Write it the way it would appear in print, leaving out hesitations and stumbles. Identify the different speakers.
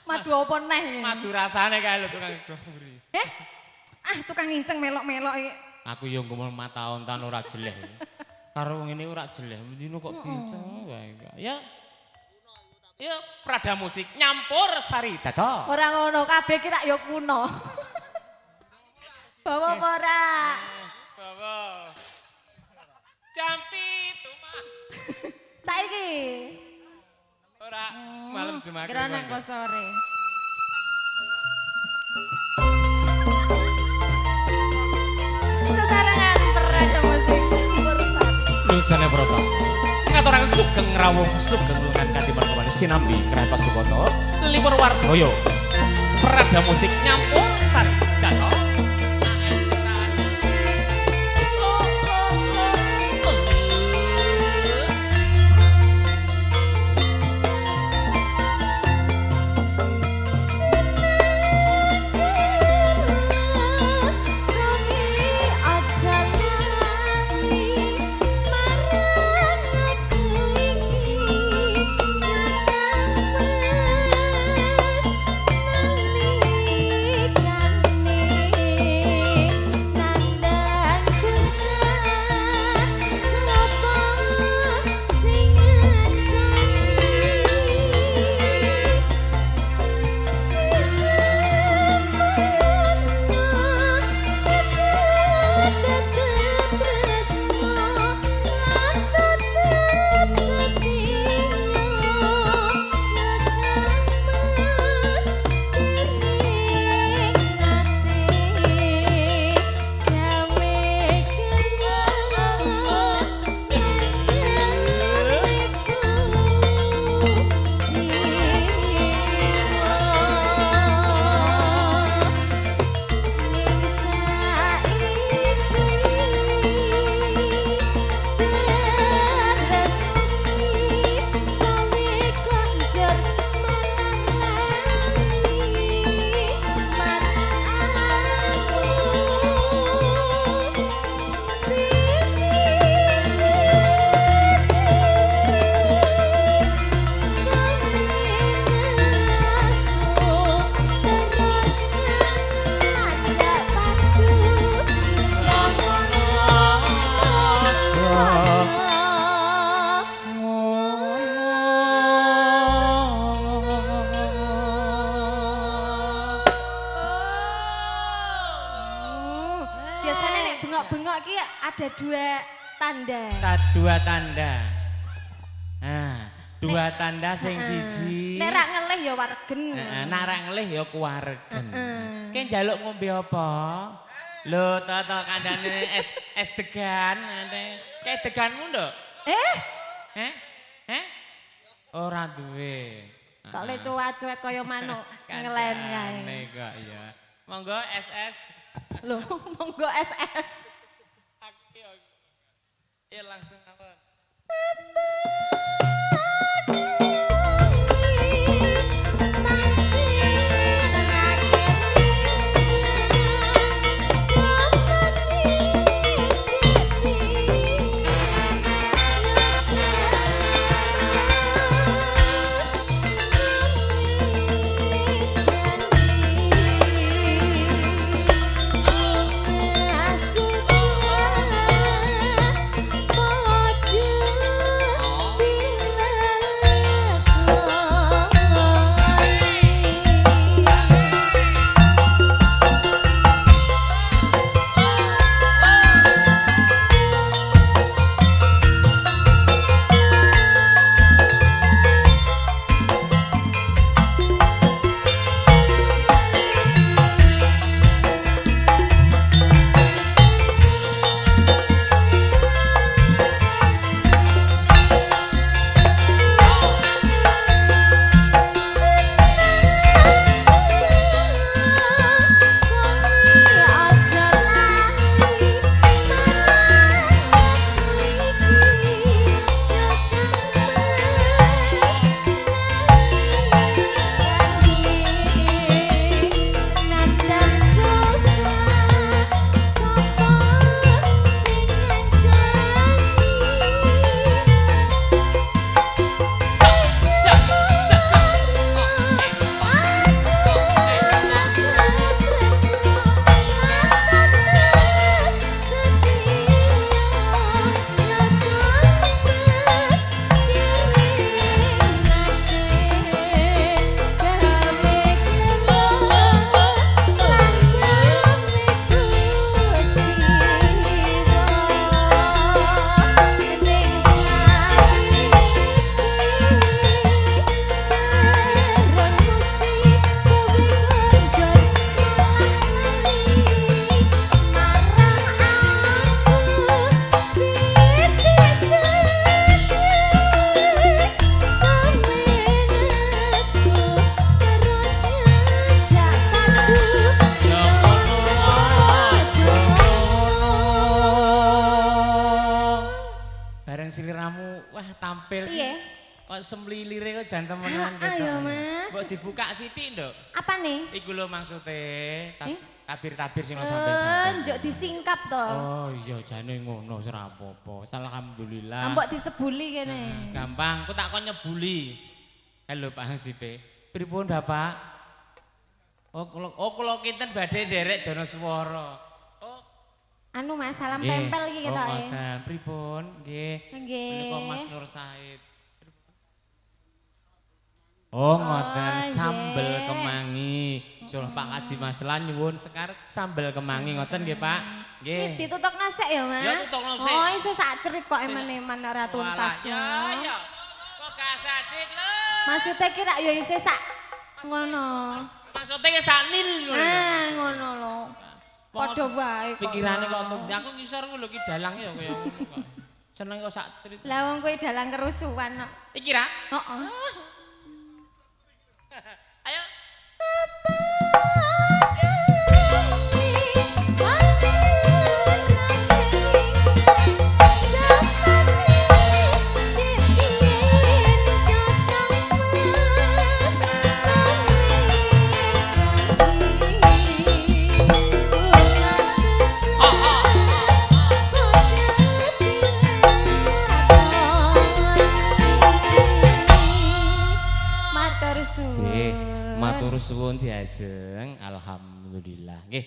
Speaker 1: Madu apa neh?
Speaker 2: Madu rasane kae lho tukang gamburi.
Speaker 1: Tukang nginceng melok-melok iki.
Speaker 2: Aku yo ngomong mata ontan ora jeleh. Karo ngene ora jeleh. Mendino kok dinceng wae. Ya. Ya Prada musik nyampur sari dada.
Speaker 1: Ora ngono, kabeh ki rak ya kuno. Bawa apa ora?
Speaker 2: Bawa. Jampi tumah.
Speaker 1: Saiki.
Speaker 2: Ora malam Jumat.
Speaker 1: Kira nek kok sore. Sesarengan Prada musik Pursari.
Speaker 2: Lusane Broto. Ngatoraken sugeng rawuh sugeng lungan kanthi margawan sinambi Kratos Sukoto Libur Wardoyo. Prada musik nyampur sari dada.
Speaker 1: Bengok-bengok ki ada dua tanda.
Speaker 2: Dua tanda. Nah, dua tanda sing siji.
Speaker 1: Nek rak ngelih ya waregen.
Speaker 2: Nek rak ngelih ya kuwaregen. Ki njaluk ngombe apa? Lho, to kandhane es degan. Kayak deganmu nduk? Ora duwe.
Speaker 1: Kok le cuwat-cuwet kaya manuk ngelen kae.
Speaker 2: Kok ya. Monggo SS.
Speaker 1: Loh, monggo SS.
Speaker 2: Ya langsung apa? kok semlilire kok jan temenan gitu.
Speaker 1: Ayo Mas.
Speaker 2: Mbok dibuka sithik, Nduk.
Speaker 1: Apa nih?
Speaker 2: Iku lho maksude tabir-tabir sing sampeyan.
Speaker 1: Njok disingkap to.
Speaker 2: Oh iya jane ngono ora apa-apa. Alhamdulillah.
Speaker 1: Ambok disebuli kene.
Speaker 2: Gampang, ku tak kon nyebuli. Halo Pak Hasipe. Pripun Bapak? Oh kula kinten badhe nderek dono swara. Oh
Speaker 1: Anu Mas, salam tempel iki ketoke.
Speaker 2: Oh ngoten. Pripun? Nggih.
Speaker 1: Nggih.
Speaker 2: Menika Mas Nur Said. Oh ngoten sambel kemangi. Surah Pak Haji Maslan nyuwun sekar sambel kemangi ngoten nggih Pak. Nggih.
Speaker 1: Ditutokno sik ya Mas.
Speaker 2: Ya tutokno sik.
Speaker 1: Oh isih sak cerit kok emen-emen ora tuntas.
Speaker 2: Ya ya. Kok gak sadik lho.
Speaker 1: Maksudnya kira ya isih sak ngono.
Speaker 2: Maksudnya sak nil ngono.
Speaker 1: Ngono lho. Padha wae kok.
Speaker 2: Pikirane kok untuk aku ngisor ku lho ki dalang ya kaya ngono kok. Seneng kok sak cerit.
Speaker 1: Lah wong kowe dalang kerusuhan kok.
Speaker 2: Iki ra?
Speaker 1: Heeh.
Speaker 2: Ayo. Matur suwun diajeng, alhamdulillah. Nggih.